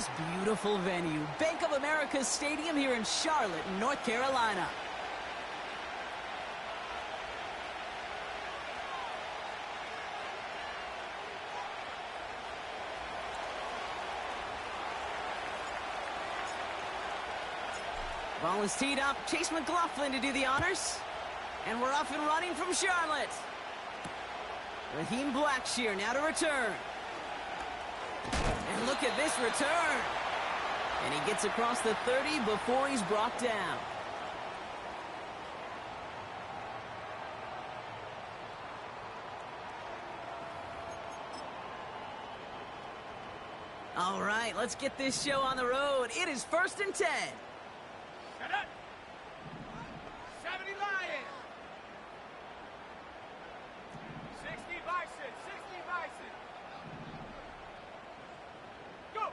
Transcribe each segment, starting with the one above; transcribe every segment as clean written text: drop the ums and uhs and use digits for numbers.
this beautiful venue, Bank of America Stadium here in Charlotte, North Carolina. Ball is teed up. Chase McLaughlin to do the honors. And we're off and running from Charlotte. Raheem Blackshear now to return. And look at this return. And he gets across the 30 before he's brought down. All right, let's get this show on the road. It is 1st and 10. Shut up. 70 Lions. 60 Bison. 60 Bison. Go.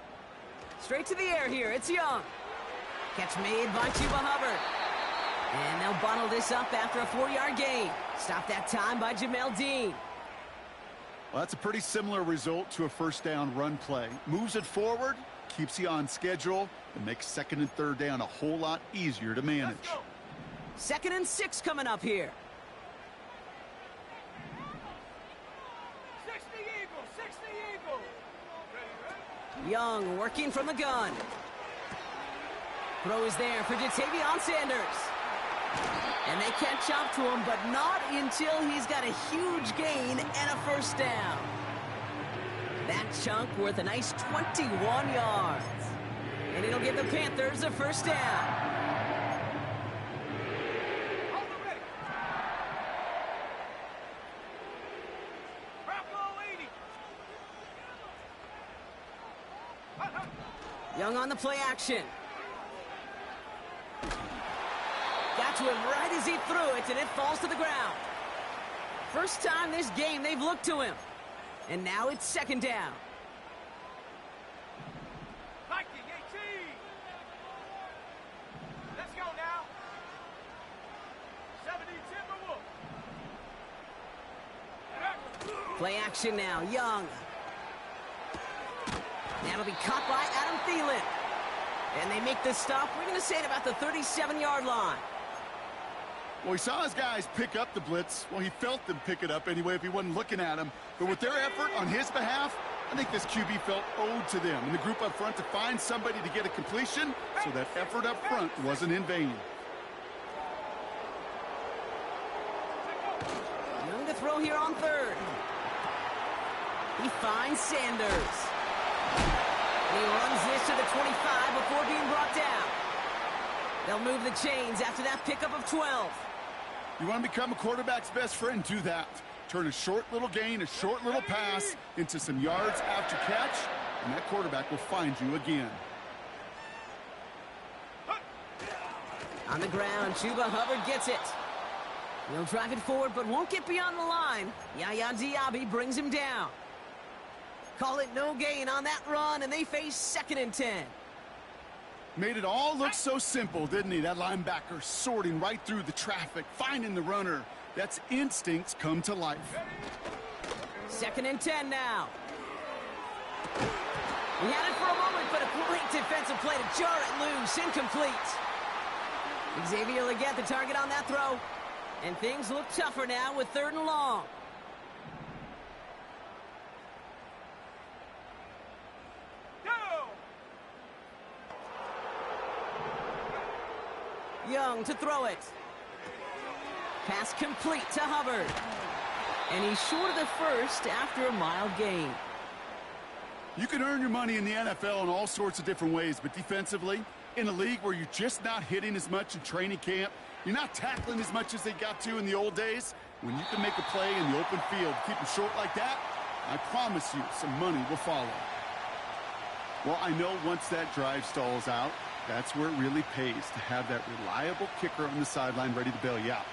Straight to the air here. It's Young. Catch made by Chuba Hubbard. And they'll bottle this up after a 4-yard gain. Stop that time by Jamel Dean. Well, that's a pretty similar result to a first down run play. Moves it forward, keeps you on schedule, and makes 2nd and 3rd down a whole lot easier to manage. 2nd and 6 coming up here. 60 Eagles. 60 Eagles. Ready. Young working from the gun. Throw is there for Jatavion Sanders. And they catch up to him, but not until he's got a huge gain and a 1st down. That chunk worth a nice 21 yards. And it'll give the Panthers a 1st down. Hold it ready. Bravo 80. Young on the play action. Got to him right as he threw it, and it falls to the ground. First time this game they've looked to him. And now it's 2nd down. Viking 18. Let's go now. 70 Timberwolves. Play action now. Young. That'll be caught by Adam Thielen. And they make the stop. We're going to say it about the 37-yard line. Well, he saw his guys pick up the blitz. Well, he felt them pick it up anyway if he wasn't looking at him. But with their effort on his behalf, I think this QB felt owed to them and the group up front to find somebody to get a completion, so that effort up front wasn't in vain. Young to throw here on 3rd. He finds Sanders. And he runs this to the 25 before being brought down. They'll move the chains after that pickup of 12. You want to become a quarterback's best friend? Do that. Turn a short little gain, a short little pass into some yards after catch, and that quarterback will find you again. On the ground, Chuba Hubbard gets it. He'll drive it forward, but won't get beyond the line. Yaya Diaby brings him down. Call it no gain on that run, and they face 2nd and 10. Made it all look so simple, didn't he? That linebacker sorting right through the traffic, finding the runner. That's instincts come to life. 2nd and 10 now. He had it for a moment, but a great defensive play to jar it loose. Incomplete. Xavier Lega the target on that throw. And things look tougher now with 3rd and long. Young to throw it. Pass complete to Hubbard. And he's short of the 1st after a mild gain. You can earn your money in the NFL in all sorts of different ways, but defensively, in a league where you're just not hitting as much in training camp, you're not tackling as much as they got to in the old days, when you can make a play in the open field, keep them short like that, I promise you some money will follow. Well, I know once that drive stalls out, that's where it really pays to have that reliable kicker on the sideline ready to bail you out.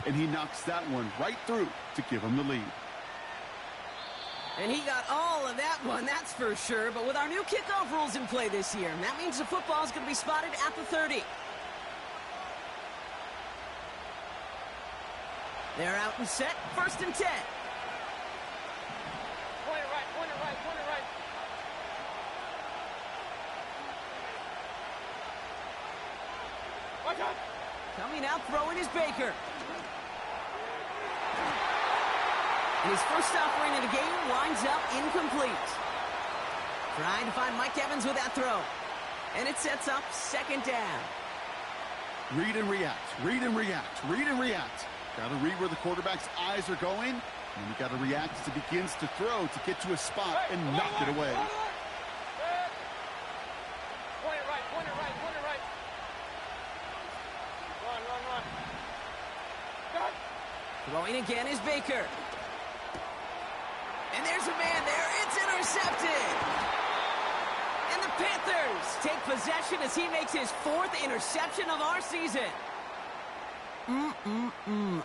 And he knocks that one right through to give him the lead. And he got all of that one, that's for sure. But with our new kickoff rules in play this year, that means the football is going to be spotted at the 30. They're out and set, 1st and 10. Point it right, point it right, point it right. Coming out throwing is Baker. And his first offering of the game winds up incomplete. Trying to find Mike Evans with that throw. And it sets up second down. Read and react, read and react, read and react. Got to read where the quarterback's eyes are going, and you got to react as he begins to throw to get to a spot and knock it away. Point it right, point it right, point it right. Run, run, run. Got it. Throwing again is Baker. And there's a man there. It's intercepted. And the Panthers take possession as he makes his fourth interception of our season.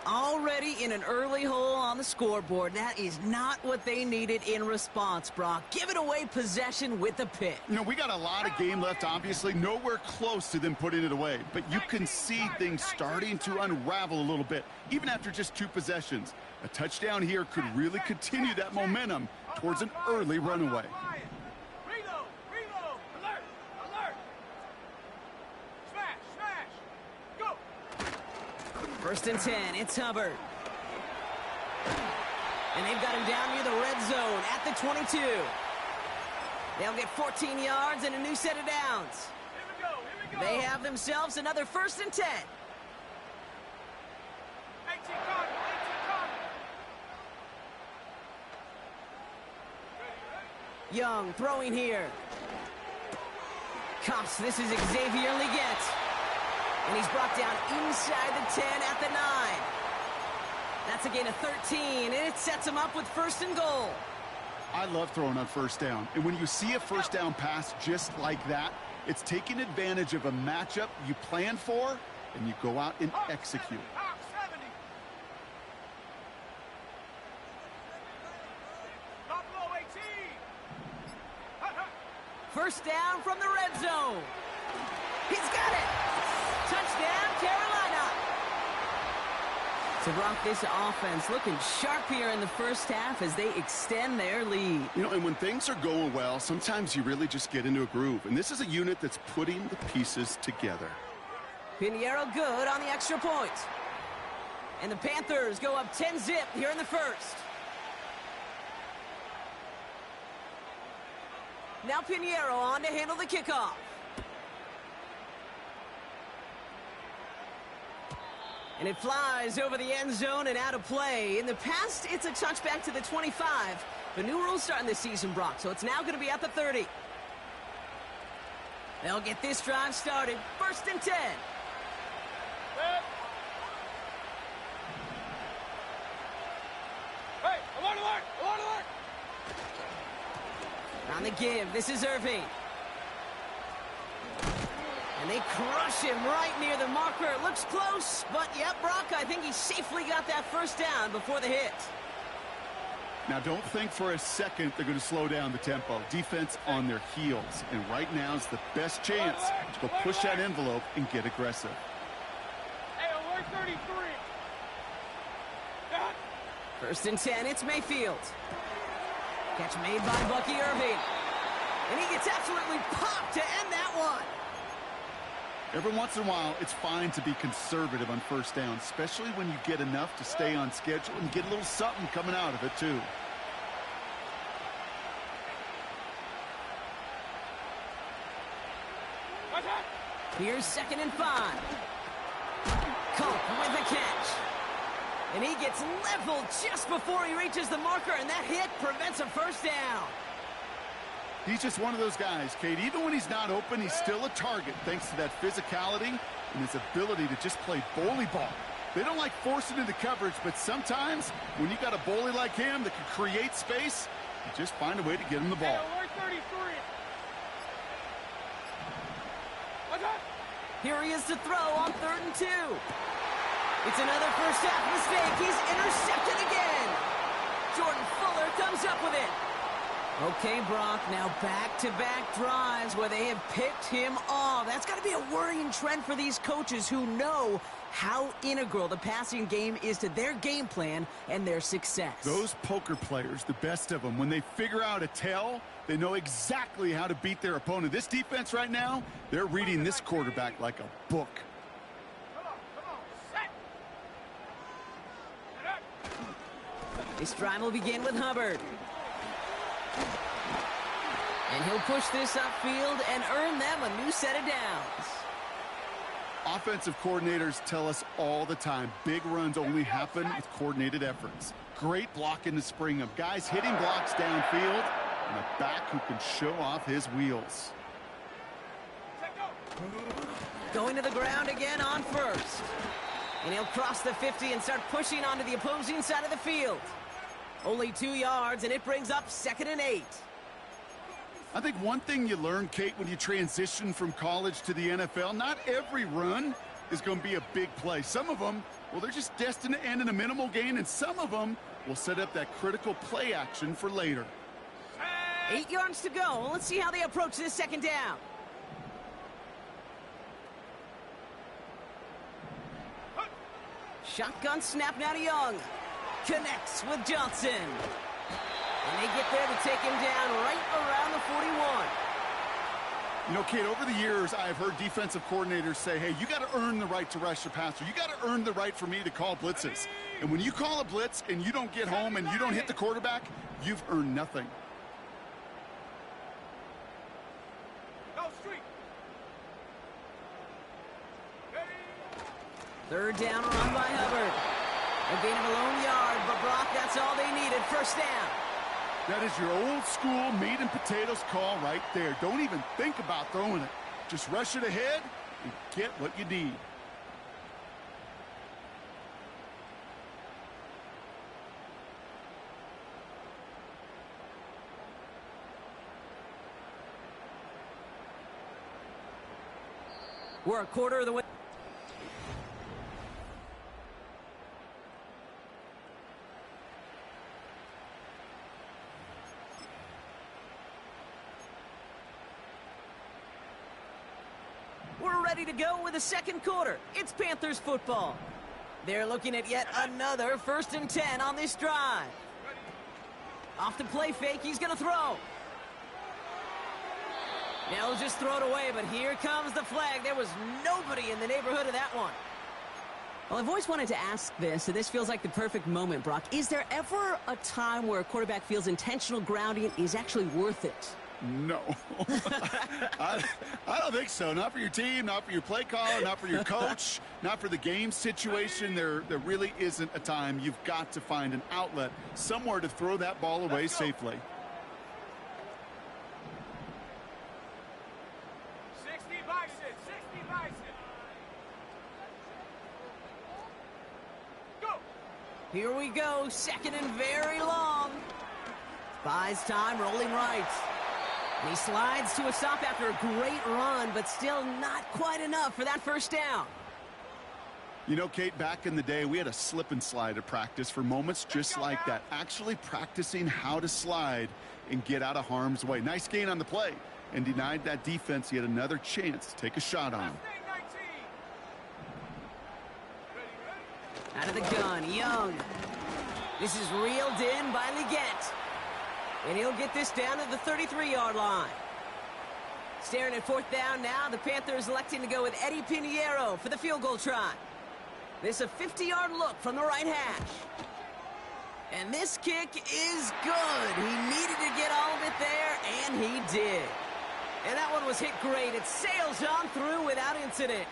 Already in an early hole on the scoreboard. That is not what they needed in response, Brock. Giving away possession with the pick. You know, we got a lot of game left, obviously. Nowhere close to them putting it away. But you can see things starting to unravel a little bit, even after just 2 possessions. A touchdown here could really continue that momentum towards an early runaway. Reload, reload, alert, alert. Smash, smash, go. First and 10, it's Hubbard. And they've got him down near the red zone at the 22. They'll get 14 yards and a new set of downs. Here we go, here we go. They have themselves another first and 10. 18 Cardinal, 18 Cardinal. Young throwing here. Cuffs, this is Xavier Leggett. And he's brought down inside the 10 at the 9. That's a gain of 13, and it sets him up with first and goal. I love throwing on first down. And when you see a first down pass just like that, it's taking advantage of a matchup you plan for, and you go out and execute. Hawk 70. Not below 18. Hut, hut. First down from the red zone. He's got it. Touchdown, Carolina. So, Brock, this offense looking sharp here in the first half as they extend their lead. You know, and when things are going well, sometimes you really just get into a groove. And this is a unit that's putting the pieces together. Pinheiro good on the extra point. And the Panthers go up 10-zip here in the first. Now Pinheiro on to handle the kickoff. And it flies over the end zone and out of play. In the past, it's a touchback to the 25. The new rules starting this season, Brock, so it's now going to be at the 30. They'll get this drive started. First and 10. Hey, alert, alert, alert, alert. On the give, this is Irving. And they crush him right near the marker. It looks close, but yep, Brock, I think he safely got that first down before the hit. Now, don't think for a second they're going to slow down the tempo. Defense on their heels. And right now is the best chance to go push that envelope and get aggressive. Hey, alert 33. Got it. First and 10, it's Mayfield. Catch made by Bucky Irving. And he gets absolutely popped to end that one. Every once in a while, it's fine to be conservative on first down, especially when you get enough to stay on schedule and get a little something coming out of it, too. Here's second and 5. Cope with the catch. And he gets leveled just before he reaches the marker, and that hit prevents a first down. He's just one of those guys, Kate. Even when he's not open, he's still a target thanks to that physicality and his ability to just play bully ball. They don't like forcing into coverage, but sometimes when you got a bully like him that can create space, you just find a way to get him the ball. Hey, alert 33. Here he is to throw on 3rd and 2. It's another first half mistake. He's intercepted again. Jordan Fuller comes up with it. Okay, Brock, now back-to-back drives where they have picked him off. That's got to be a worrying trend for these coaches who know how integral the passing game is to their game plan and their success. Those poker players, the best of them, when they figure out a tell, they know exactly how to beat their opponent. This defense right now, they're reading this quarterback like a book. This drive will begin with Hubbard. And he'll push this upfield and earn them a new set of downs. Offensive coordinators tell us all the time, big runs only happen with coordinated efforts. Great block in the spring of guys hitting blocks downfield and a back who can show off his wheels. Going to the ground again on first. And he'll cross the 50 and start pushing onto the opposing side of the field. Only 2 yards, and it brings up 2nd and 8. I think one thing you learn, Kate, when you transition from college to the NFL, not every run is going to be a big play. Some of them, well, they're just destined to end in a minimal gain, and some of them will set up that critical play action for later. 8 yards to go. Let's see how they approach this 2nd down. Shotgun snap now to Young. Connects with Johnson. And they get there to take him down right around the 41. You know, Kate, over the years, I've heard defensive coordinators say, hey, you got to earn the right to rush the passer. You got to earn the right for me to call blitzes. And when you call a blitz and you don't get home and you don't hit the quarterback, you've earned nothing. Third down run by Hubbard. A gain of a lone yard, but Brock, that's all they needed. 1st down. That is your old school meat and potatoes call right there. Don't even think about throwing it. Just rush it ahead and get what you need. We're a quarter of the way. We're ready to go with the 2nd quarter. It's Panthers football. They're looking at yet another 1st and 10 on this drive. Off the play fake, he's going to throw. Now he'll just throw it away, but here comes the flag. There was nobody in the neighborhood of that one. Well, I've always wanted to ask this, and this feels like the perfect moment, Brock. Is there ever a time where a quarterback feels intentional grounding is actually worth it? No. I don't think so. Not for your team, not for your play caller, not for your coach, not for the game situation. There really isn't a time. You've got to find an outlet, somewhere to throw that ball away safely. 60 bison, 60 bison. Go. Here we go, 2nd and very long. Buys time, rolling right. And he slides to a stop after a great run, but still not quite enough for that 1st down. You know, Kate, back in the day, we had a slip and slide at practice for moments just like that. Actually practicing how to slide and get out of harm's way. Nice gain on the play and denied that defense yet another chance to take a shot on him. Out of the gun, Young. This is reeled in by Lega. And he'll get this down to the 33-yard line. Staring at 4th down now, the Panthers electing to go with Eddie Pinheiro for the field goal try. This a 50-yard look from the right hash. And this kick is good. He needed to get all of it there, and he did. And that one was hit great. It sails on through without incident.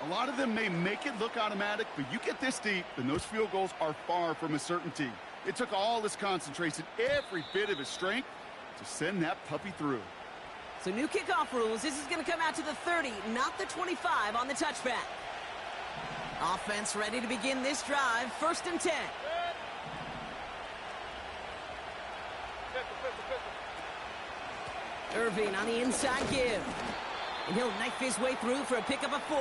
A lot of them may make it look automatic, but you get this deep, and those field goals are far from a certainty. It took all his concentration, every bit of his strength, to send that puppy through. So new kickoff rules. This is going to come out to the 30, not the 25 on the touchback. Offense ready to begin this drive. 1st and 10. Irving on the inside give. And he'll knife his way through for a pickup of 4.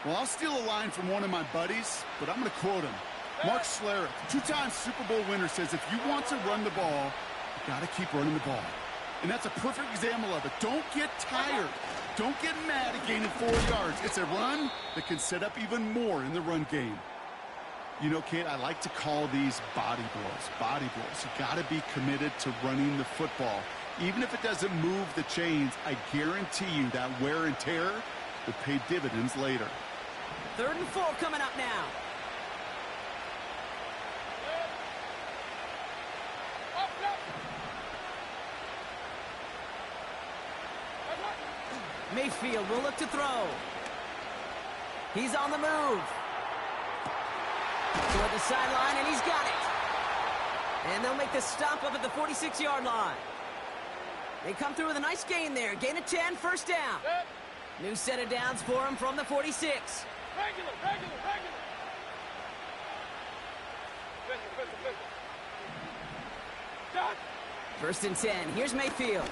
Well, I'll steal a line from one of my buddies, but I'm going to quote him. Mark Schlereth, 2-time Super Bowl winner, says if you want to run the ball, you got to keep running the ball. And that's a perfect example of it. Don't get tired. Don't get mad at gaining 4 yards. It's a run that can set up even more in the run game. You know, Kate, I like to call these body blows. Body blows. You got to be committed to running the football. Even if it doesn't move the chains, I guarantee you that wear and tear will pay dividends later. 3rd and 4 coming up now. Mayfield will look to throw. He's on the move. Toward the sideline, and he's got it. And they'll make the stop up at the 46-yard line. They come through with a nice gain there. Gain of 10, first down. New set of downs for him from the 46. Regular. Done. First and 10. Here's Mayfield.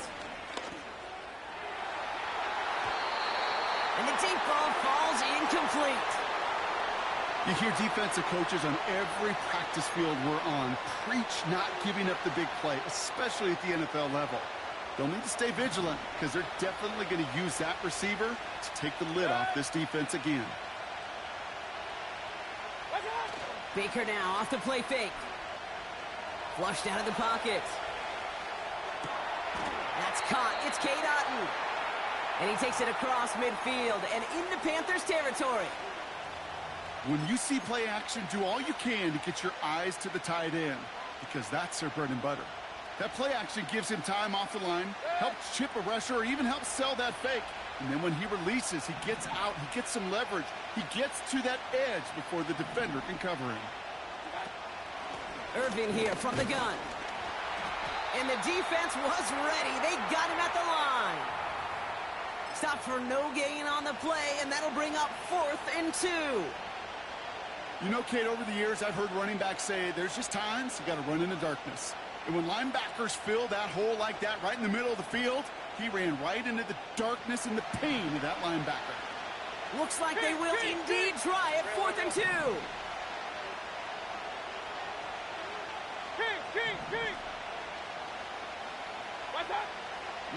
And the deep ball falls incomplete. You hear defensive coaches on every practice field we're on preach not giving up the big play, especially at the NFL level. They'll need to stay vigilant because they're definitely going to use that receiver to take the lid off this defense again. Baker now off the play fake. Flushed out of the pocket. That's caught. It's Cade Otton. And he takes it across midfield and into Panthers territory. When you see play action, do all you can to get your eyes to the tight end because that's their bread and butter. That play action gives him time off the line, helps chip a rusher, or even helps sell that fake. And then when he releases, he gets out, he gets some leverage. He gets to that edge before the defender can cover him. Irvin here from the gun. And the defense was ready. They got him at the line. Stop for no gain on the play, and that'll bring up 4th and 2. You know, Kate, over the years, I've heard running backs say there's just times you got to run in the darkness. And when linebackers fill that hole like that right in the middle of the field, he ran right into the darkness and the pain of that linebacker. Looks like they will indeed try it. 4th and 2. King. What's up?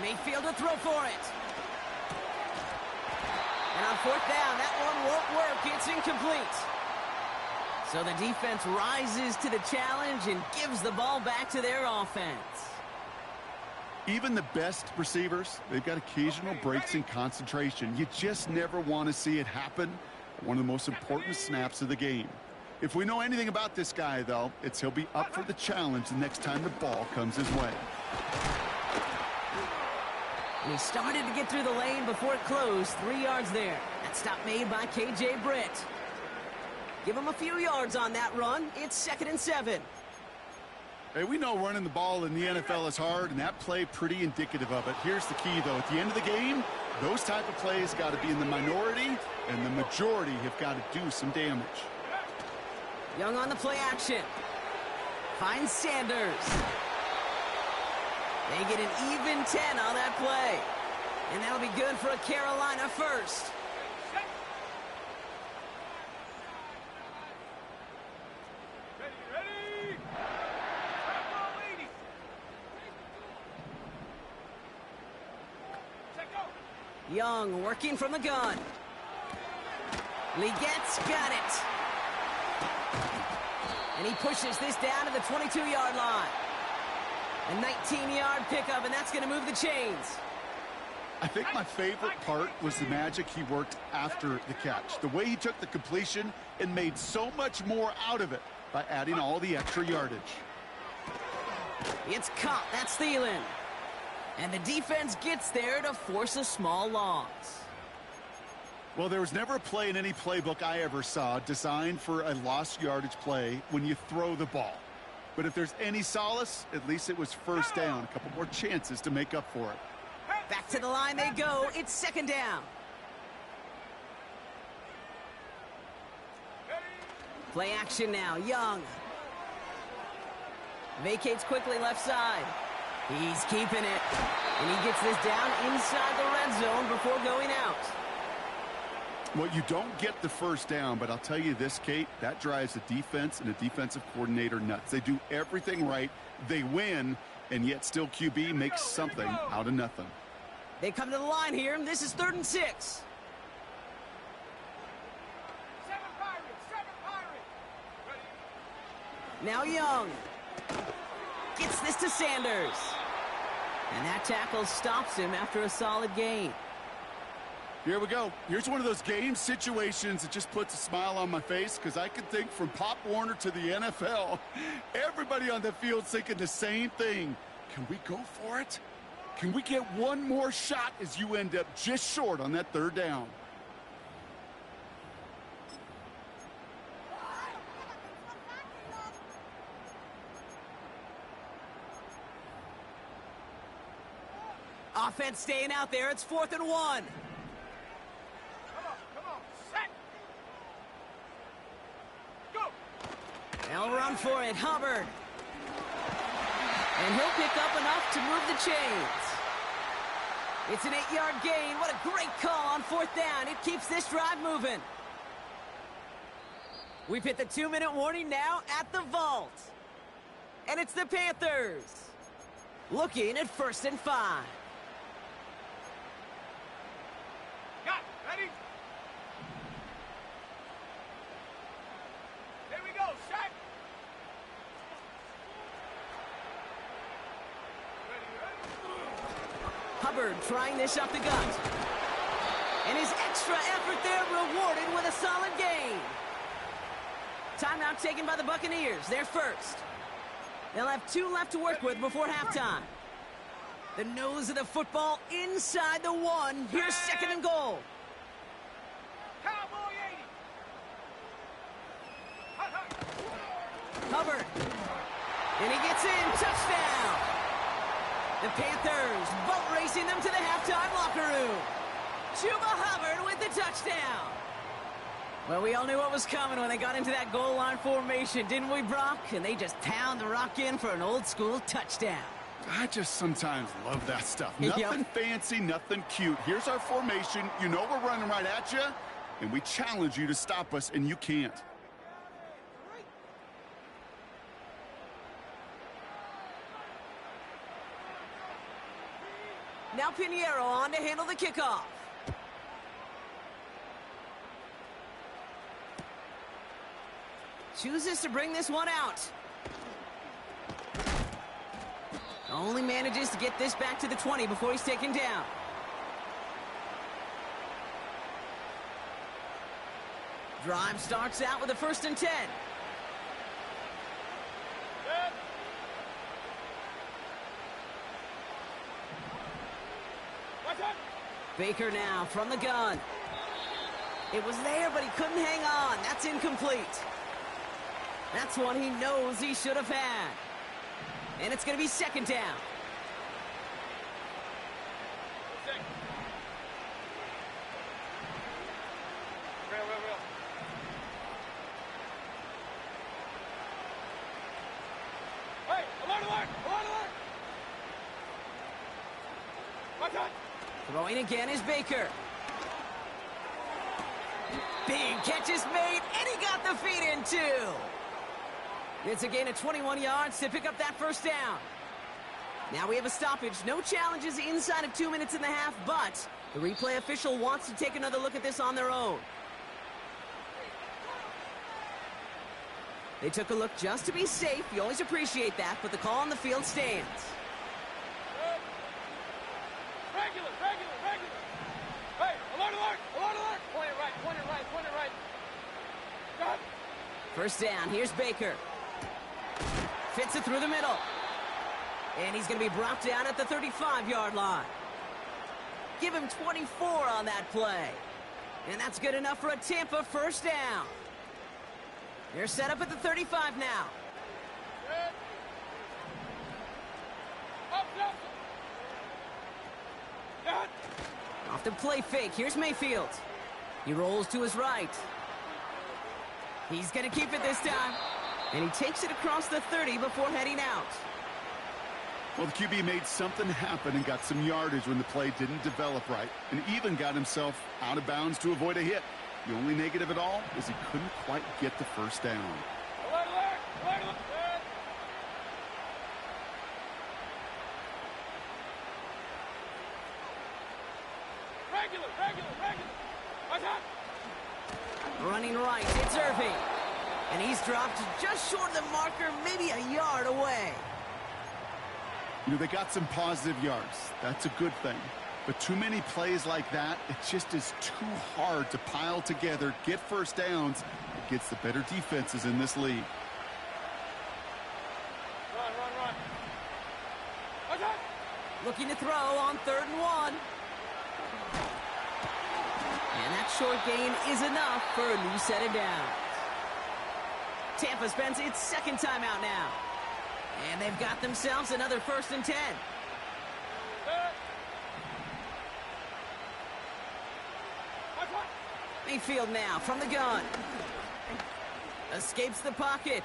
Mayfield to throw for it. And on 4th down, that one won't work. It's incomplete. So the defense rises to the challenge and gives the ball back to their offense. Even the best receivers, they've got occasional breaks in concentration. You just never want to see it happen. One of the most important snaps of the game. If we know anything about this guy, though, it's he'll be up for the challenge the next time the ball comes his way. And he started to get through the lane before it closed. 3 yards there. That stop made by K.J. Britt. Give him a few yards on that run. It's 2nd and 7. Hey, we know running the ball in the NFL is hard, and that play pretty indicative of it. Here's the key, though. At the end of the game, those type of plays got to be in the minority, and the majority have got to do some damage. Young on the play action. Finds Sanders. They get an even 10 on that play. And that'll be good for a Carolina first. Ready. Check go. Young working from the gun. Legette's got it. And he pushes this down to the 22-yard line. A 19-yard pickup, and that's going to move the chains. I think my favorite part was the magic he worked after the catch. The way he took the completion and made so much more out of it by adding all the extra yardage. It's caught. That's Thielen. And the defense gets there to force a small loss. Well, there was never a play in any playbook I ever saw designed for a lost yardage play when you throw the ball. But if there's any solace, at least it was first down. A couple more chances to make up for it. Back to the line they go. It's 2nd down. Play action now. Young. Vacates quickly left side. He's keeping it. And he gets this down inside the red zone before going out. Well, you don't get the first down, but I'll tell you this, Kate, that drives the defense and the defensive coordinator nuts. They do everything right. They win, and yet still QB makes something out of nothing. They come to the line here. This is 3rd and 6. 7 Pirates. Ready. Now Young. Gets this to Sanders. And that tackle stops him after a solid gain. Here we go. Here's one of those game situations that just puts a smile on my face because I can think from Pop Warner to the NFL. Everybody on the field thinking the same thing. Can we go for it? Can we get one more shot as you end up just short on that third down? Offense staying out there. It's 4th and 1. Come on, set. Go. They'll run for it. Hubbard. And he'll pick up enough to move the chains. It's an 8-yard gain. What a great call on 4th down. It keeps this drive moving. We've hit the 2-minute warning now at the vault. And it's the Panthers looking at 1st and 5. Got it. Ready? Here we go. Shot. Hubbard trying this up the gut. And his extra effort there rewarded with a solid gain. Timeout taken by the Buccaneers. They're first. They'll have 2 left to work with before halftime. The nose of the football inside the 1. Here's 2nd and goal. Cowboy 80. Hut, hut. Hubbard. And he gets in. Touchdown. The Panthers boat racing them to the halftime locker room. Chuba Hubbard with the touchdown. Well, we all knew what was coming when they got into that goal line formation, didn't we, Brock? And they just pound the rock in for an old-school touchdown. I just sometimes love that stuff. Nothing fancy, nothing cute. Here's our formation. You know we're running right at you, and we challenge you to stop us, and you can't. Now Pinheiro on to handle the kickoff. Chooses to bring this one out. Only manages to get this back to the 20 before he's taken down. Drive starts out with a 1st and 10. Set. Watch out. Baker now from the gun. It was there, but he couldn't hang on. That's incomplete. That's one he knows he should have had. And it's going to be 2nd down. Real. Hey, alert! Watch out. Throwing again is Baker. Big catch is made, and he got the feet in too. It's a gain of 21 yards to pick up that 1st down. Now we have a stoppage. No challenges inside of 2 minutes and a half, but the replay official wants to take another look at this on their own. They took a look just to be safe. You always appreciate that, but the call on the field stands. Regular. Hey, alert! Point it right. Got. 1st down, here's Baker. Fits it through the middle. And he's going to be brought down at the 35-yard line. Give him 24 on that play. And that's good enough for a Tampa 1st down. They're set up at the 35 now. Set. Up. Got. Off the play fake. Here's Mayfield. He rolls to his right. He's going to keep it this time. And he takes it across the 30 before heading out. Well, the QB made something happen and got some yardage when the play didn't develop right, and even got himself out of bounds to avoid a hit. The only negative at all is he couldn't quite get the 1st down. Alert. Regular. Watch out. Running right, it's Irving. And he's dropped just short of the marker, maybe a yard away. You know, they got some positive yards. That's a good thing. But too many plays like that, it just is too hard to pile together, get 1st downs against the better defenses in this league. Run. Watch out. Looking to throw on 3rd and 1. And that short gain is enough for a new set of downs. Tampa spends its 2nd timeout now. And they've got themselves another 1st and 10. Mayfield now from the gun. Escapes the pocket.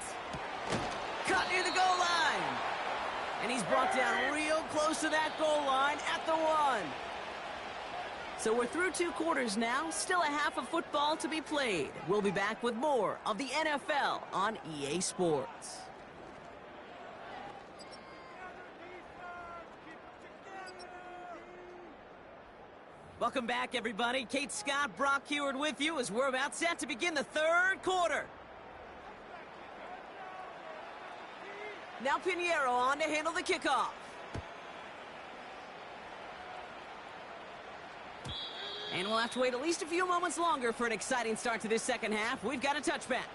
Cut near the goal line. And he's brought down real close to that goal line at the 1. So we're through 2 quarters now. Still a half of football to be played. We'll be back with more of the NFL on EA Sports. Welcome back, everybody. Kate Scott, Brock Heward with you as we're about set to begin the 3rd quarter. Now Pinheiro on to handle the kickoff. And we'll have to wait at least a few moments longer for an exciting start to this 2nd half. We've got a touchback.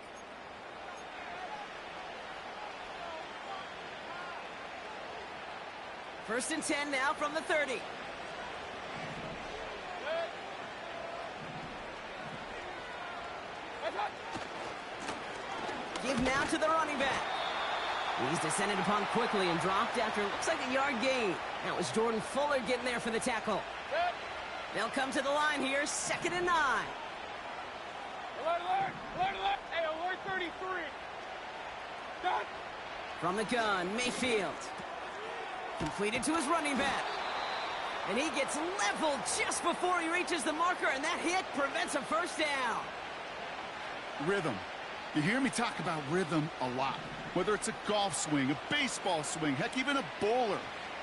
First and 10 now from the 30. Give now to the running back. He's descended upon quickly and dropped after it looks like a yard gain. That was Jordan Fuller getting there for the tackle. They'll come to the line here, 2nd and 9. Alert, alert, alert, alert. Hey, alert 33. Done. From the gun, Mayfield. Completed to his running back. And he gets leveled just before he reaches the marker, and that hit prevents a 1st down. Rhythm. You hear me talk about rhythm a lot. Whether it's a golf swing, a baseball swing, heck, even a bowler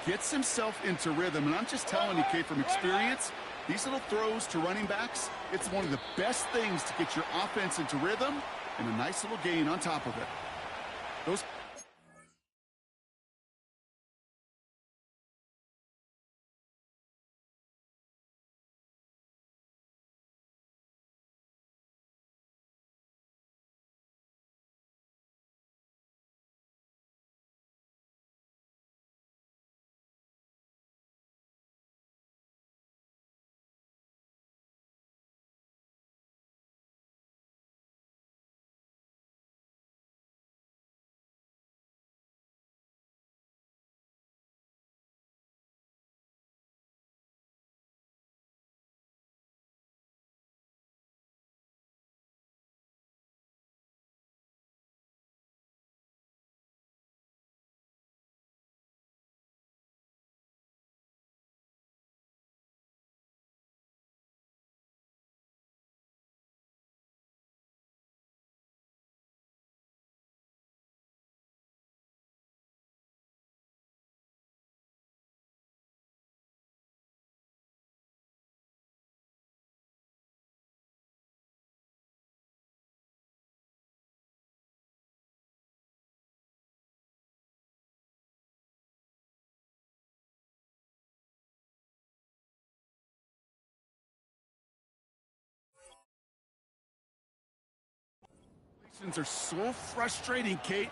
gets himself into rhythm. And I'm just telling you, Kate, from experience, these little throws to running backs, it's one of the best things to get your offense into rhythm and a nice little gain on top of it. Those are so frustrating, Kate.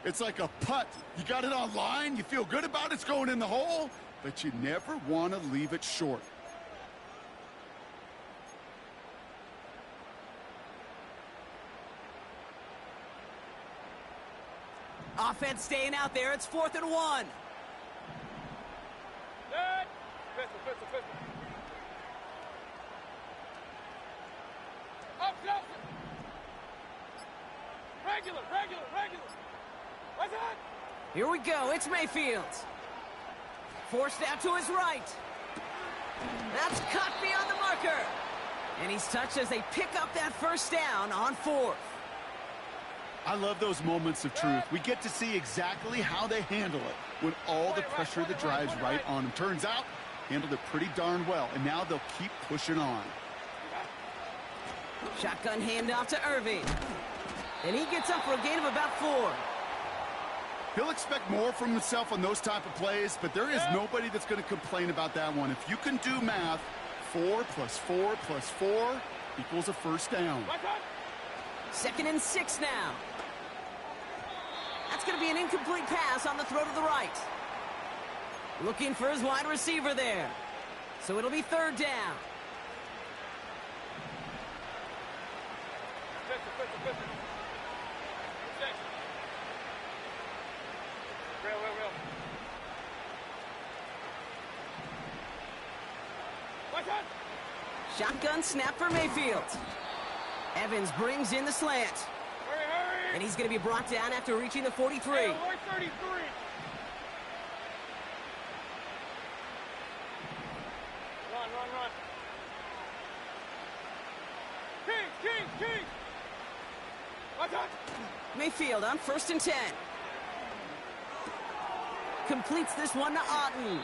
It's like a putt. You got it on line, you feel good about it's going in the hole, but you never want to leave it short. Offense staying out there. It's 4th and 1. Pistol. Up. Regular. What's that? Here we go. It's Mayfield. Forced out to his right. That's cut beyond the marker. And he's touched as they pick up that 1st down on 4th. I love those moments of truth. We get to see exactly how they handle it when all the pressure that drives right on them. Turns out, handled it pretty darn well, and now they'll keep pushing on. Shotgun handoff to Irving. And he gets up for a gain of about 4. He'll expect more from himself on those type of plays, but there is nobody that's going to complain about that one. If you can do math, 4 plus 4 plus 4 equals a 1st down. 2nd and 6 now. That's going to be an incomplete pass on the throw to the right. Looking for his wide receiver there. So it'll be third down. Real. Shotgun snap for Mayfield. Evans brings in the slant. Hurry. And he's going to be brought down after reaching the 43. Hey, we're 33. Run. King. Watch out. Mayfield on 1st and 10. Completes this one to Otten.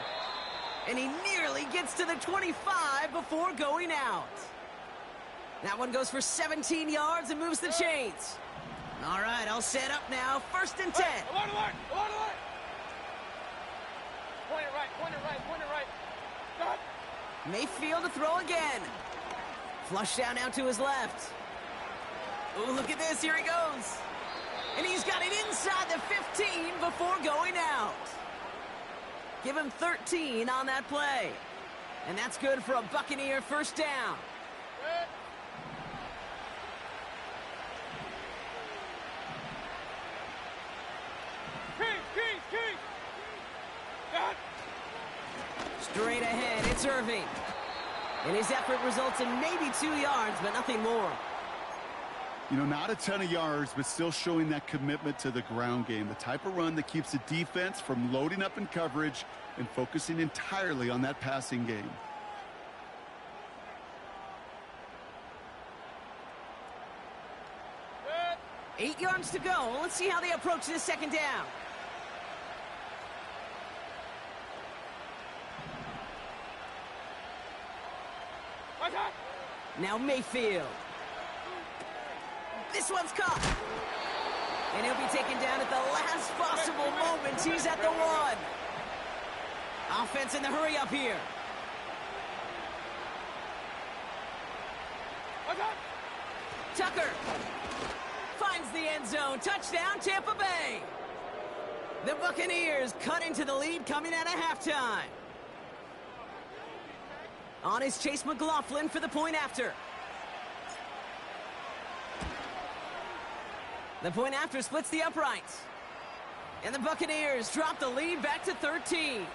And he nearly gets to the 25 before going out. That one goes for 17 yards and moves the chains. All right, I'll set up now. 1st and 10. Hey, along the line. Point it right. Stop. Mayfield to throw again. Flush down now to his left. Oh, look at this. Here he goes. And he's got it inside the 15 before going out. Give him 13 on that play. And that's good for a Buccaneer first down. King. Straight ahead, it's Irving. And his effort results in maybe 2 yards, but nothing more. You know, not a ton of yards, but still showing that commitment to the ground game. The type of run that keeps the defense from loading up in coverage and focusing entirely on that passing game. Good. 8 yards to go. Let's see how they approach this second down. Watch out. Now Mayfield. This one's caught. And he'll be taken down at the last possible moment. He's at the 1. Offense in the hurry up here. Watch out. Tucker finds the end zone. Touchdown, Tampa Bay. The Buccaneers cut into the lead coming out of halftime. On is Chase McLaughlin for the point after. The point after splits the uprights. And the Buccaneers drop the lead back to 13.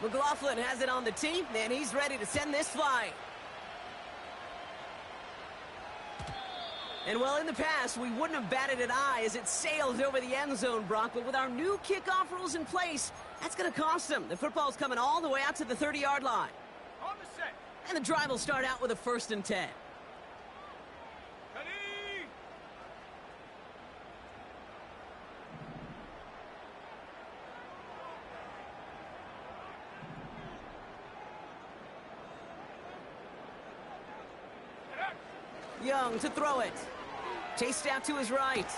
McLaughlin has it on the tee, and he's ready to send this flight. And well, in the past, we wouldn't have batted an eye as it sails over the end zone, Brock. But with our new kickoff rules in place, that's going to cost them. The football's coming all the way out to the 30-yard line. On the set. And the drive will start out with a 1st and 10. Ready. Young to throw it. Chased out to his right.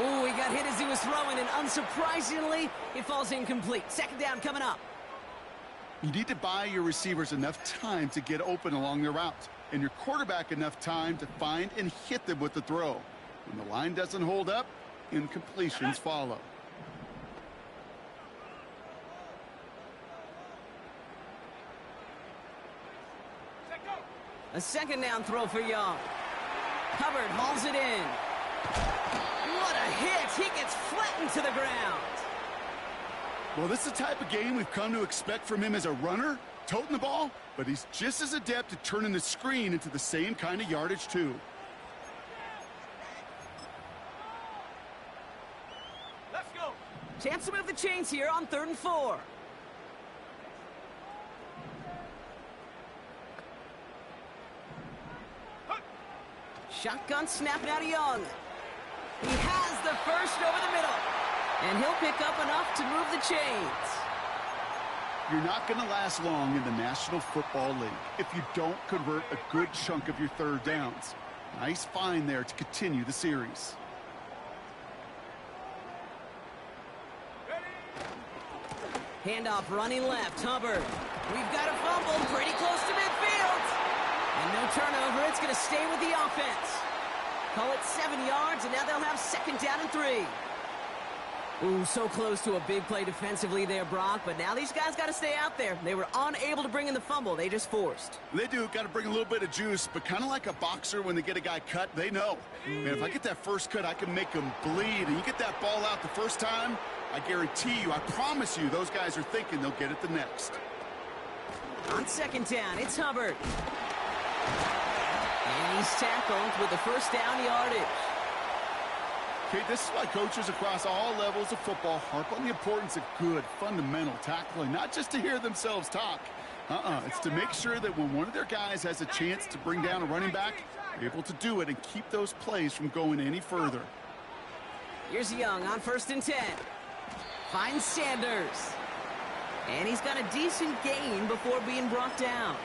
Oh, he got hit as he was throwing, and unsurprisingly, it falls incomplete. Second down coming up. You need to buy your receivers enough time to get open along their route, and your quarterback enough time to find and hit them with the throw. When the line doesn't hold up, incompletions follow. Set, go. A second down throw for Young. Hubbard hauls it in. What a hit. He gets flattened to the ground. Well, this is the type of game we've come to expect from him as a runner, toting the ball, but he's just as adept at turning the screen into the same kind of yardage, too. Let's go. Chance to move the chains here on 3rd and 4. Shotgun snap now to Young. He has the first over the middle. And he'll pick up enough to move the chains. You're not going to last long in the National Football League if you don't convert a good chunk of your third downs. Nice find there to continue the series. Handoff running left. Hubbard We've got a fumble pretty close to midfield. And no turnover. It's going to stay with the offense. Call it 7 yards, and now they'll have 2nd down and 3. Ooh, so close to a big play defensively there, Brock. But now these guys got to stay out there. They were unable to bring in the fumble. They just forced. They do. Got to bring a little bit of juice, but kind of like a boxer when they get a guy cut, they know. Man, if I get that first cut, I can make him bleed. And you get that ball out the first time, I guarantee you, I promise you, those guys are thinking they'll get it the next. On 2nd down, it's Hubbard. And he's tackled with the 1st down yardage. Okay, this is why coaches across all levels of football harp on the importance of good, fundamental tackling, not just to hear themselves talk. It's to make sure that when one of their guys has a chance to bring down a running back, they're able to do it and keep those plays from going any further. Here's Young on 1st and 10. Finds Sanders. And he's got a decent gain before being brought down.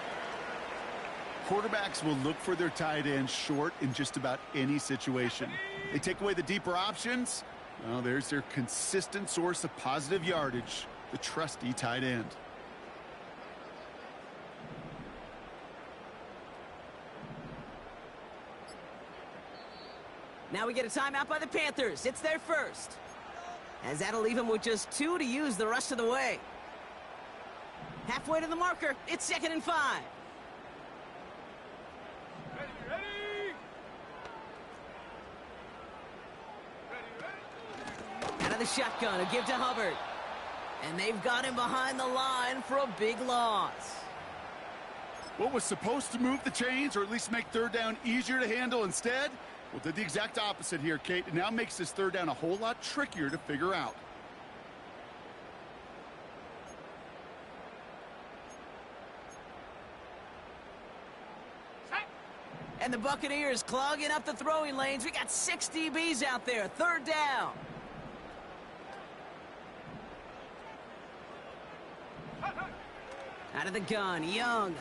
Quarterbacks will look for their tight end short in just about any situation. They take away the deeper options. Well, there's their consistent source of positive yardage, the trusty tight end. Now we get a timeout by the Panthers. It's their first. As that'll leave them with just 2 to use the rest of the way. Halfway to the marker. It's 2nd and 5. Out of the shotgun, a give to Hubbard. And they've got him behind the line for a big loss. What was supposed to move the chains or at least make 3rd down easier to handle instead? Well, did the exact opposite here, Kate. It now makes this 3rd down a whole lot trickier to figure out. And the Buccaneers clogging up the throwing lanes. We got 6 DBs out there. 3rd down. Out of the gun, Young.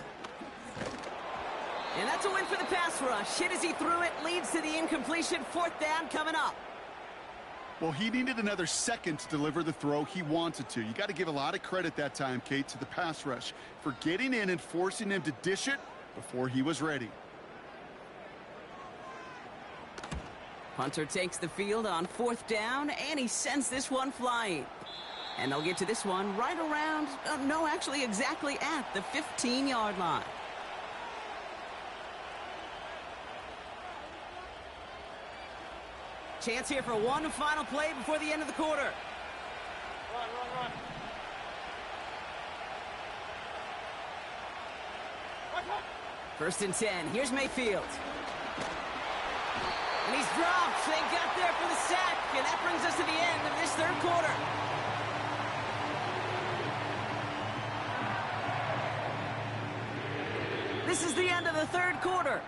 And that's a win for the pass rush. Hit as he threw it, leads to the incompletion. 4th down coming up. Well, he needed another second to deliver the throw he wanted to. You got to give a lot of credit that time, Kate, to the pass rush for getting in and forcing him to dish it before he was ready. Punter takes the field on 4th down, and he sends this one flying. And they'll get to this one right around, no, actually exactly at the 15-yard line. Chance here for one final play before the end of the quarter. Run. 1st and 10. Here's Mayfield. And he's dropped. They got there for the sack. And that brings us to the end of this 3rd quarter. This is the end of the 3rd quarter.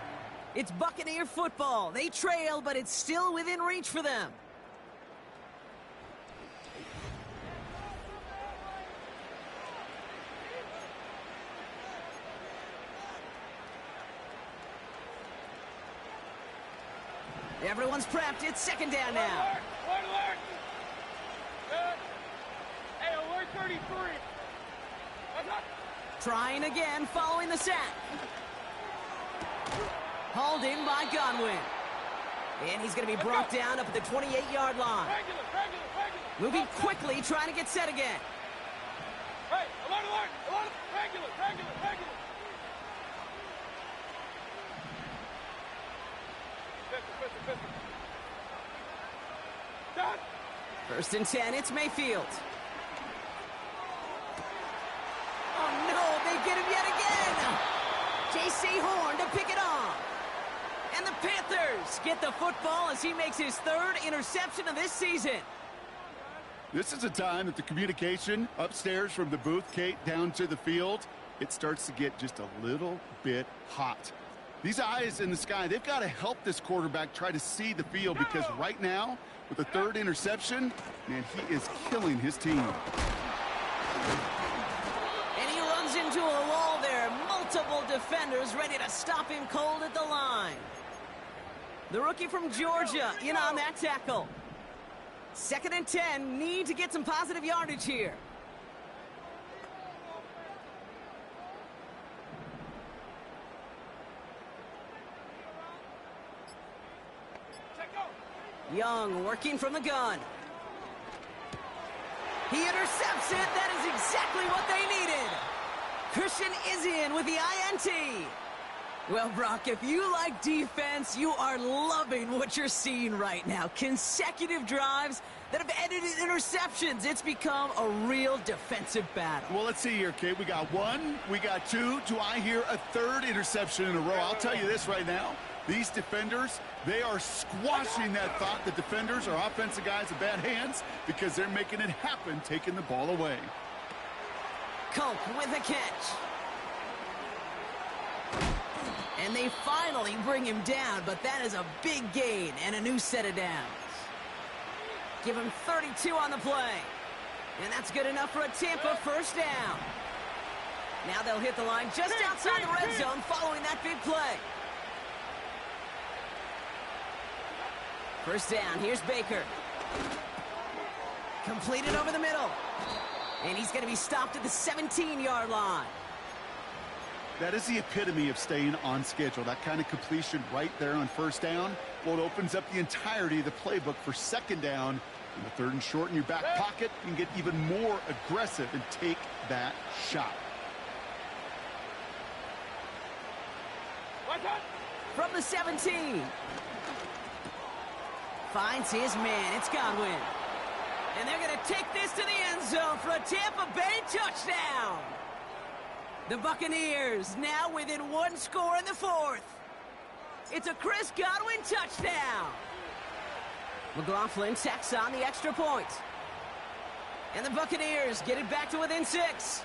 It's Buccaneer football. They trail, but it's still within reach for them. Everyone's prepped. It's 2nd down now. Alert! Good. Hey, alert 33. Trying again following the sack. Hauled in by Godwin. And he's going to be brought down up at the 28-yard line. Regular. Moving quickly, trying to get set again. Hey, alert. Regular. Pistol. Done. 1st and 10, it's Mayfield. Oh, no, they get him yet again. J.C. Horn to pick it off. And the Panthers get the football as he makes his 3rd interception of this season. This is a time that the communication upstairs from the booth, Kate, down to the field, it starts to get just a little bit hot. These eyes in the sky, they've got to help this quarterback try to see the field because right now, with the 3rd interception, man, he is killing his team. And he runs into a wall there. Multiple defenders ready to stop him cold at the line. The rookie from Georgia in on that tackle. 2nd and 10, need to get some positive yardage here. Young working from the gun. He intercepts it. That is exactly what they needed. Christian is in with the INT. Well, Brock, if you like defense, you are loving what you're seeing right now. Consecutive drives that have ended in interceptions. It's become a real defensive battle. Well, let's see here, Kate. We got one, we got two. Do I hear a third interception in a row? I'll tell you this right now. These defenders, they are squashing that thought that defenders or offensive guys have bad hands because they're making it happen, taking the ball away. Culp with a catch. And they finally bring him down, but that is a big gain and a new set of downs. Give him 32 on the play. And that's good enough for a Tampa first down. Now they'll hit the line just outside the red zone following that big play. First down, here's Baker. Completed over the middle. And he's going to be stopped at the 17-yard line. That is the epitome of staying on schedule. That kind of completion right there on first down. Well, it opens up the entirety of the playbook for second down. And the third and short in your back pocket, you can get even more aggressive and take that shot. From the 17. Finds his man. It's Godwin. And they're going to take this to the end zone for a Tampa Bay touchdown. The Buccaneers now within one score in the fourth. It's a Chris Godwin touchdown. McLaughlin tacks on the extra point. And the Buccaneers get it back to within 6.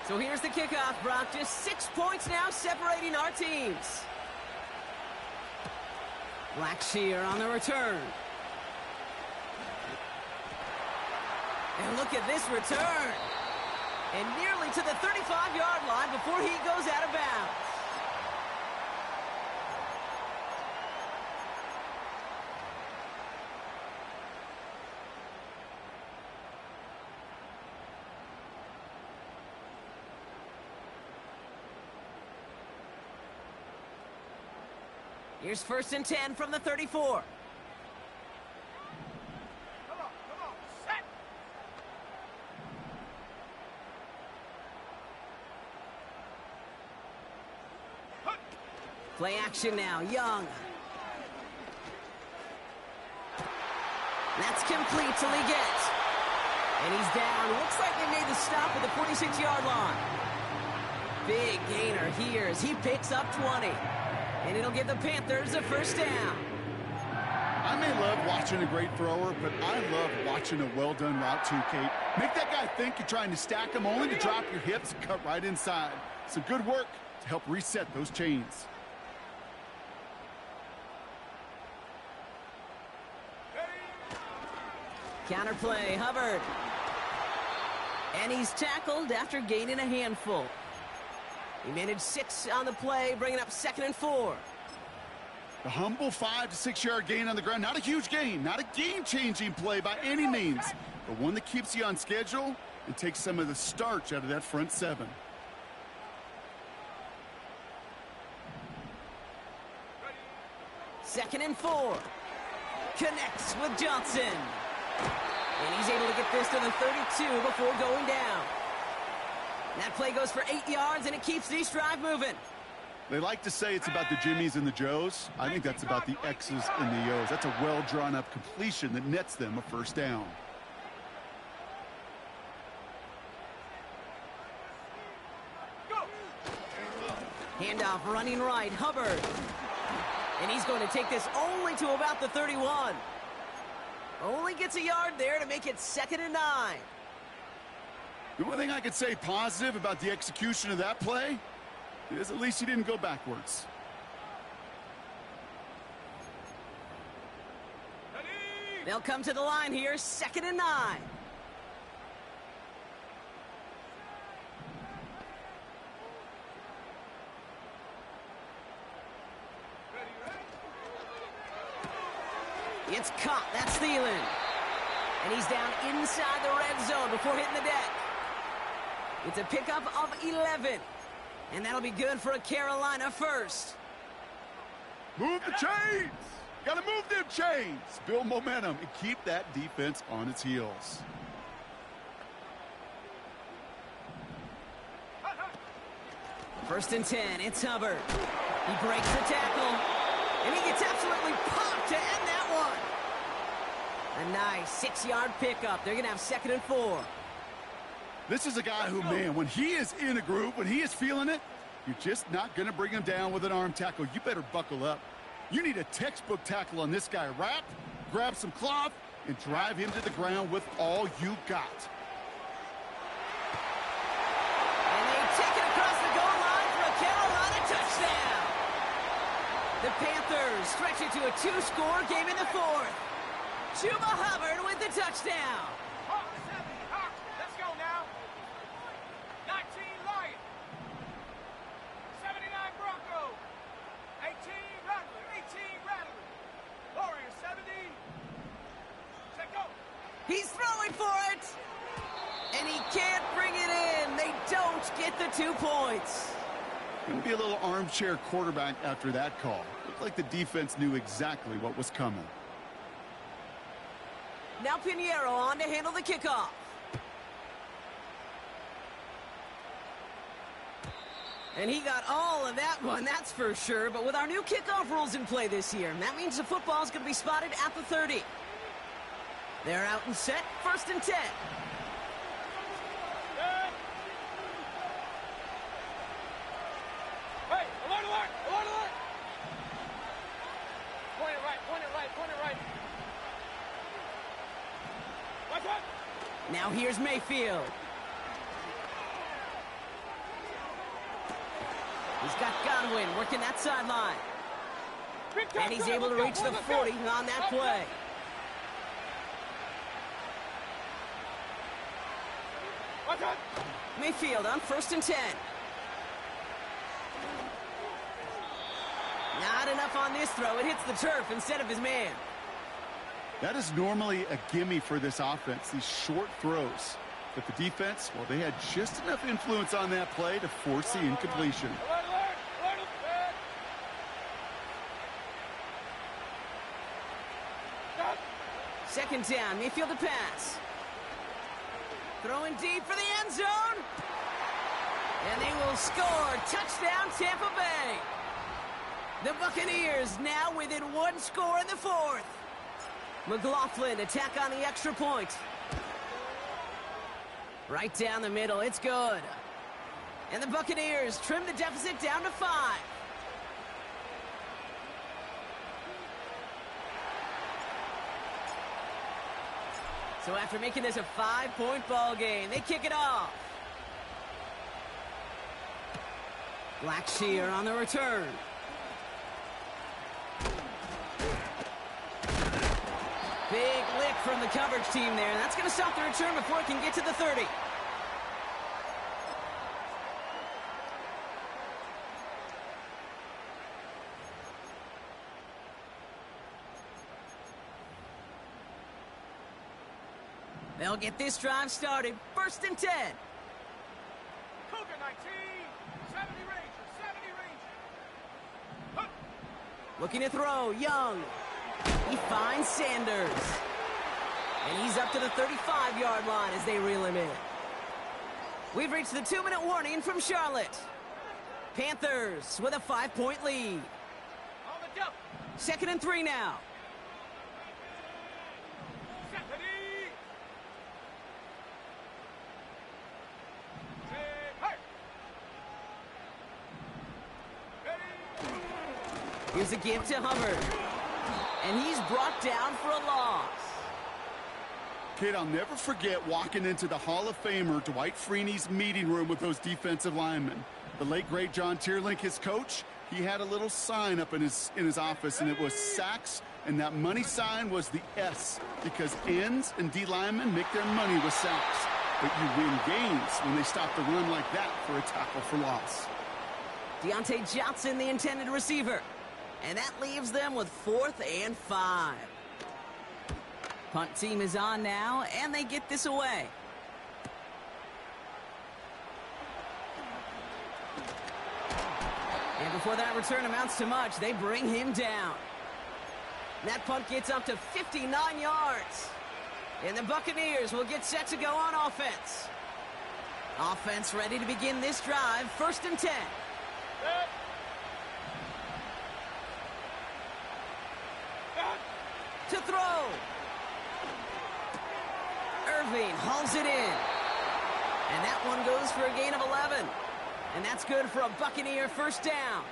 So here's the kickoff, Brock. Just 6 points now separating our teams. Blackshear on the return. And look at this return. And nearly to the 35-yard line before he goes out of bounds. Here's first and 10 from the 34. Come on, set. Play action now, Young. That's complete to Lega. And he's down. Looks like they made the stop at the 46-yard line. Big gainer here as he picks up 20. And it'll give the Panthers a first down. I may love watching a great thrower, but I love watching a well-done route too, Kate. Make that guy think you're trying to stack him only to drop your hips and cut right inside. Some good work to help reset those chains. Counterplay, Hubbard. And he's tackled after gaining a handful. He managed 6 on the play, bringing up 2nd and 4. A humble 5 to 6 yard gain on the ground. Not a huge gain, not a game-changing play by any means, but one that keeps you on schedule and takes some of the starch out of that front 7. Second and 4. Connects with Johnson. And he's able to get this to the 32 before going down. That play goes for 8 yards, and it keeps this drive moving. They like to say it's about the Jimmies and the Joes. I think that's about the X's and the O's. That's a well-drawn-up completion that nets them a first down. Handoff running right, Hubbard. And he's going to take this only to about the 31. Only gets a yard there to make it 2nd and 9. The only thing I could say positive about the execution of that play is at least he didn't go backwards. They'll come to the line here, 2nd and 9. It's caught. That's Thielen. And he's down inside the red zone before hitting the deck. It's a pickup of 11. And that'll be good for a Carolina first. Move the chains. Got to move them chains. Build momentum and keep that defense on its heels. First and 10, it's Hubbard. He breaks the tackle, and he gets absolutely popped to end that one. A nice 6-yard pickup. They're going to have 2nd and 4. This is a guy who, man, when he is in a groove, when he is feeling it, you're just not going to bring him down with an arm tackle. You better buckle up. You need a textbook tackle on this guy. Wrap, grab some cloth, and drive him to the ground with all you got. And they take it across the goal line for a Carolina touchdown. The Panthers stretch it to a 2-score game in the 4th. Chuba Hubbard with the touchdown. Let's go now. 19 Lions. 79 Broncos. 18 Rattler. 18 Rattler. Warriors 70. Check go. He's throwing for it. And he can't bring it in. They don't get the 2 points. Going to be a little armchair quarterback after that call. Looked like the defense knew exactly what was coming. Now Pinheiro on to handle the kickoff. And he got all of that one, that's for sure. But with our new kickoff rules in play this year, that means the football is going to be spotted at the 30. They're out and set, 1st and 10. Hey, alert, alert, alert, alert. Point it right, point it right, point it right. Watch out. Now here's Mayfield. He's got Godwin working that sideline. And he's able to reach the 40 on that play. Watch out. Mayfield on 1st and 10. Not enough on this throw. It hits the turf instead of his man. That is normally a gimme for this offense, these short throws. But the defense, well, they had just enough influence on that play to force the incompletion. Alert, alert, alert, alert. 2nd down, Mayfield to pass. Throwing deep for the end zone. And they will score. Touchdown, Tampa Bay. The Buccaneers now within 1 score in the 4th. McLaughlin attack on the extra point. Right down the middle, it's good. And the Buccaneers trim the deficit down to 5. So after making this a 5-point ball game, they kick it off. Blackshear on the return. Big lick from the coverage team there. That's going to stop the return before it can get to the 30. They'll get this drive started. 1st and 10. Cougar 19. 70 Rangers. 70 Rangers. Huh. Looking to throw. Young. He finds Sanders. And he's up to the 35-yard line as they reel him in. We've reached the 2-minute warning from Charlotte. Panthers with a 5-point lead. On the jump. 2nd and 3 now. Stephanie. Hey. Ready. Here's a give to Hubbard. And he's brought down for a loss. Kid, I'll never forget walking into the Hall of Famer Dwight Freeney's meeting room with those defensive linemen. The late, great John Tierlink, his coach, he had a little sign up in his office, and it was sacks, and that money sign was the S, because ends and D linemen make their money with sacks. But you win games when they stop the run like that for a tackle for loss. Deontay Johnson, the intended receiver. And that leaves them with 4th and 5. Punt team is on now, and they get this away. And before that return amounts to much, they bring him down. That punt gets up to 59 yards. And the Buccaneers will get set to go on offense. Offense ready to begin this drive. 1st and 10. To throw. Irving hauls it in. And that one goes for a gain of 11. And that's good for a Buccaneer 1st down.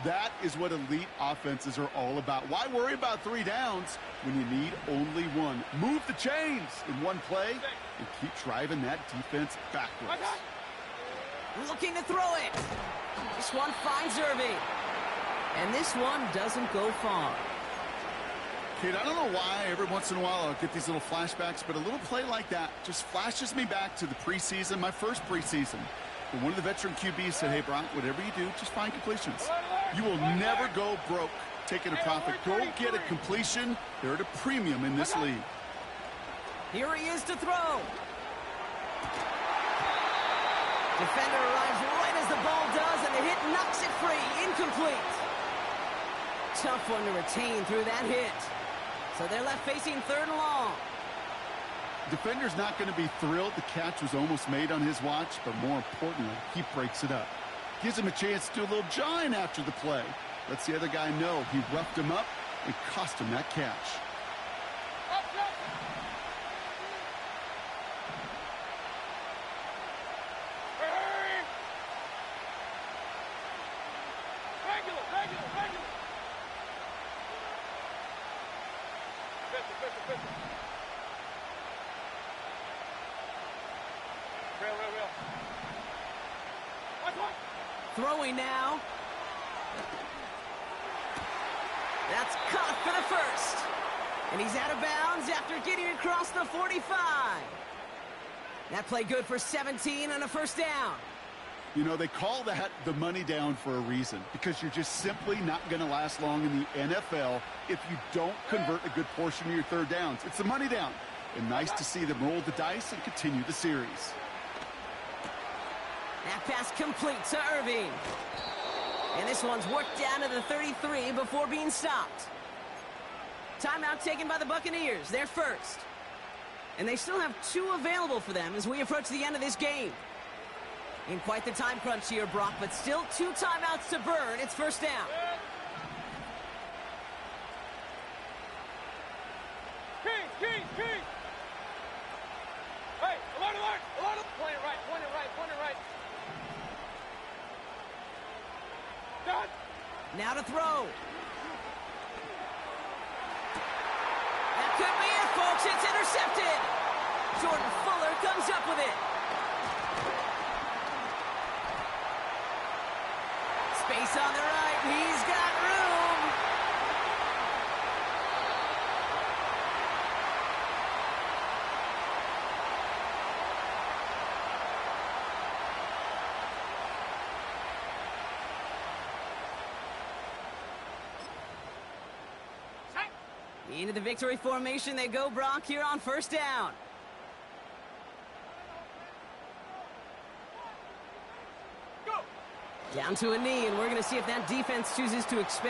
That is what elite offenses are all about. Why worry about 3 downs when you need only 1? Move the chains in one play and keep driving that defense backwards. Looking to throw it. This one finds Irving. And this one doesn't go far. Kid, I don't know why every once in a while I'll get these little flashbacks, but a little play like that just flashes me back to the preseason, my first preseason. And one of the veteran QBs said, hey, Brock, whatever you do, just find completions. You will never go broke taking a profit. Go get a completion. They're at a premium in this league. Here he is to throw. Defender arrives right as the ball does, and the hit knocks it free. Incomplete. Tough one to retain through that hit. So they're left facing 3rd and long. Defender's not going to be thrilled the catch was almost made on his watch, but more importantly, he breaks it up. Gives him a chance to do a little jawing after the play. Lets the other guy know he roughed him up and cost him that catch. Throwing now. That's caught for the 1st. And he's out of bounds after getting across the 45. That play good for 17 and a 1st down. You know, they call that the money down for a reason, because you're just simply not going to last long in the NFL if you don't convert a good portion of your 3rd downs. It's the money down. And nice to see them roll the dice and continue the series. That pass complete to Irving. And this one's worked down to the 33 before being stopped. Timeout taken by the Buccaneers, their 1st. And they still have 2 available for them as we approach the end of this game. In quite the time crunch here, Brock, but still 2 timeouts to burn. It's 1st down. Key. Hey, alert. Point it right. Done. Now to throw. That could be it, folks. It's intercepted. Jordan Fuller comes up with it. Space on the right. He's got room. Into the victory formation they go, Brock, here on 1st down. Go. Down to a knee, and we're going to see if that defense chooses to expand.